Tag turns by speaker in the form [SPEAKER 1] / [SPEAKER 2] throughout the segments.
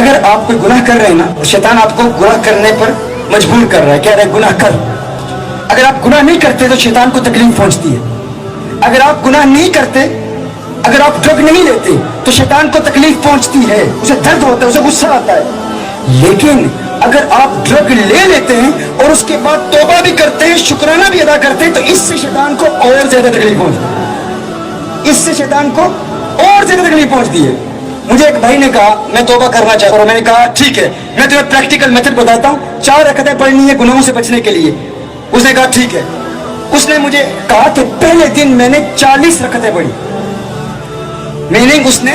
[SPEAKER 1] اگر آپ کوئی گناہ کر رہے ہیں نا، شیطان آپ کو گناہ کرنے پر مجبور کر رہا ہے، کہہ رہا ہے گناہ کر. اگر آپ گناہ نہیں کرتے تو شیطان کو تکلیف پہنچتی ہے. اگر آپ گناہ نہیں کرتے، اگر آپ ڈرگ نہیں لیتے تو شیطان کو تکلیف پہنچتی ہے، اسے درد ہوتا ہے، اسے غصہ آتا ہے. لیکن اگر آپ ڈرگ لے لیتے ہیں اور اس کے بعد توبہ بھی کرتے ہیں، شکرانہ بھی ادا کرتے ہیں، تو اس سے شیطان کو اور زیادہ تکلیف پہنچتی ہے. اس سے شیطان کو اور زیادہ تکلیف پہنچتی ہے. مجھے ایک بھائی نے کہا میں توبہ کرنا چاہتا ہوں. میں نے کہا ٹھیک ہے، میں تمہیں پریکٹیکل میتھڈ بتاتا ہوں، 4 رکعتیں پڑھنی ہے گناہوں سے بچنے کے لیے. اس نے کہا ٹھیک ہے. اس نے مجھے کہا کہ پہلے دن میں نے 40 رکعتیں پڑھی، میننگ اس نے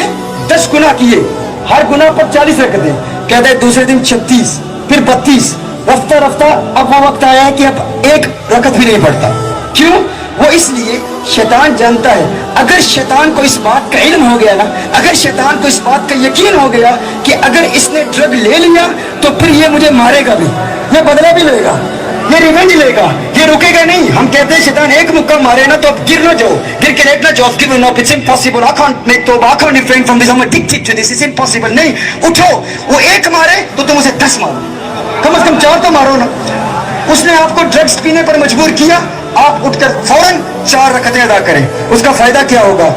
[SPEAKER 1] 10 گناہ کیے، ہر گناہ پر 40 رکعتیں. کہتے ہیں دوسرے دن 36، پھر 32. رفتہ رفتہ اب وہ وقت آیا ہے کہ اب 1 رکعت بھی نہیں پڑھتا. کیوں؟ وہ اس لیے شیطان جانتا ہے اگر شیطان کو اس بات کا علم ہو گیا نا، اگر شیطان کو اس بات کا یقین ہو گیا کہ اگر اس نے ڈرگ لے لیا تو پھر یہ مجھے مارے گا بھی، یہ بدلہ بھی لے گا، یہ ریونج لے گا، یہ رکے گا نہیں. ہم کہتے ہیں شیطان ایک مکہ مارے نا تو اب گر نہ جاؤ، گر کے لیٹ نہ جاؤ. Given up, it's impossible, I can't make توبہ، I can't refrain from this, I am addicted to this, it's impossible. نہیں، اٹھو. وہ 1 مارے تو تم اسے 10 مارو، کم از کم 4 تو مارو نا. اس نے آپ کو ڈرگز پینے پر مجبور کیا، آپ اٹھ کر فوراً 4 رکعتیں ادا کریں. اس کا فائدہ کیا ہوگا؟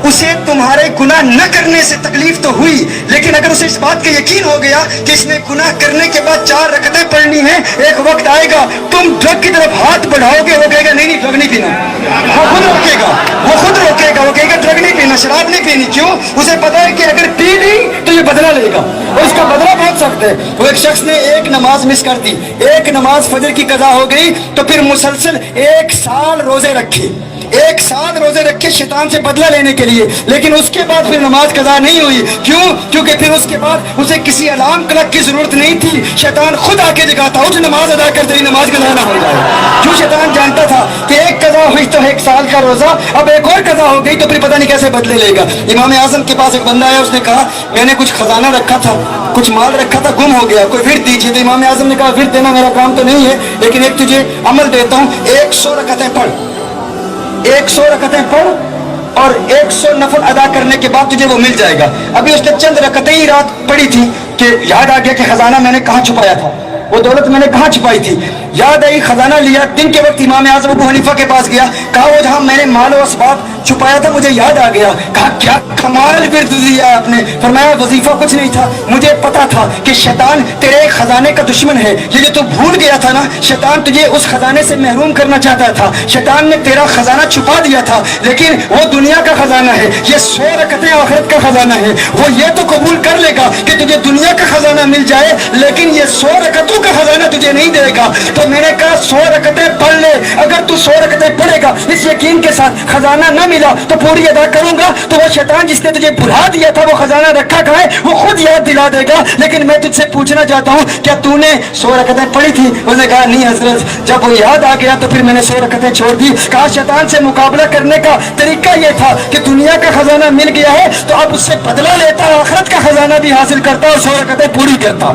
[SPEAKER 1] اسے تمہارے گناہ نہ کرنے سے تکلیف تو ہوئی، لیکن اگر اسے اس بات کا یقین ہو گیا کہ اس نے گناہ کرنے کے بعد 4 رکعتیں پڑھنی ہیں، ایک وقت آئے گا تم ڈرگ کی طرف ہاتھ بڑھاؤ گے، وہ کہے گا نہیں ڈرگ نہیں پینا. وہ خود روکے گا، وہ خود روکے گا، وہ کہے گا ڈرگ نہیں پینا، شراب نہیں پینی. کیوں؟ اسے پتا ہے کہ اگر پی لی تو یہ بدلہ لے گا، اور اس کا بدلہ بہت سخت ہے. وہ ایک شخص نے 1 نماز مس کر دی، 1 نماز فجر کی قضا ہو گئی تو پھر مسلسل 1 سال روزے رکھے، 1 سال روزے رکھے شیطان سے بدلہ لینے کے لیے. لیکن اس کے بعد پھر نماز قضا نہیں ہوئی. کیوں؟ کیونکہ پھر اس کے بعد اسے کسی الارم کلک کی ضرورت نہیں تھی. شیطان خود آ کے جگاتا، اٹھ نماز ادا کر، تیری نماز قضا نہ ہو جائے. کیوں؟ شیطان جانتا تھا کہ 1 قضا ہوئی تو 1 سال کا روزہ، اب ایک اور قضا ہو گئی تو پھر پتہ نہیں کیسے بدلے لے گا. امام اعظم کے پاس ایک بندہ آیا، اس نے کہا میں نے کچھ خزانہ رکھا تھا، کچھ مال رکھا تھا، گم ہو گیا، کوئی ورد دیجیے. تو امام اعظم نے کہا ورد دینا میرا کام تو نہیں ہے، لیکن ایک تجھے عمل دیتا ہوں، 100 رکعتیں پڑھ، 100 رکعتیں پڑھ اور 100 نفل ادا کرنے کے بعد تجھے وہ مل جائے گا. ابھی اس نے چند رکعتیں ہی رات پڑھی تھی کہ یاد آ گیا کہ خزانہ میں نے کہاں چھپایا تھا، وہ دولت میں نے کہاں چھپائی تھی. یاد آئی، خزانہ لیا. دن کے وقت امام اعظم ابو حنیفہ کے پاس گیا، کہا وہ جہاں میں نے مال و اسباب چھپایا تھا مجھے یاد آ گیا. کہا کیا کمال ورد دیا آپ نے. فرمایا وظیفہ کچھ نہیں تھا، مجھے پتا تھا کہ شیطان تیرے خزانے کا دشمن ہے. یہ جو تو بھول گیا تھا نا، شیطان تجھے اس خزانے سے محروم کرنا چاہتا تھا. شیطان نے تیرا خزانہ چھپا دیا تھا، لیکن وہ دنیا کا خزانہ ہے، یہ 100 رکعتیں آخرت کا خزانہ ہے. وہ یہ تو قبول کر لے گا کہ تجھے دنیا کا خزانہ مل جائے، لیکن یہ 100 رکعتوں کا خزانہ تجھے نہیں دے گا. تو میں نے کہا 100 رکعتیں پڑھ لے. اگر تو 100 رکعتیں پڑھے گا اس یقین کے ساتھ خزانہ نہ ملا تو پوری ادا کروں گا، تو وہ شیطان جس نے تجھے بھلا دیا تھا وہ خزانہ رکھا کہاں ہے وہ خود یاد دلا دے گا. لیکن میں تجھ سے پوچھنا چاہتا ہوں کیا تو نے 100 رکعتیں پڑھی تھی؟ اس نے کہا نہیں حضرت. جب وہ یاد آ گیا تو پھر میں نے 100 رکعتیں چھوڑ دی. کہا شیطان سے مقابلہ کرنے کا طریقہ یہ تھا کہ دنیا کا خزانہ مل گیا ہے تو اب اس سے بدلہ لیتا، آخرت کا خزانہ بھی حاصل کرتا اور 100 رکعتیں پوری کرتا.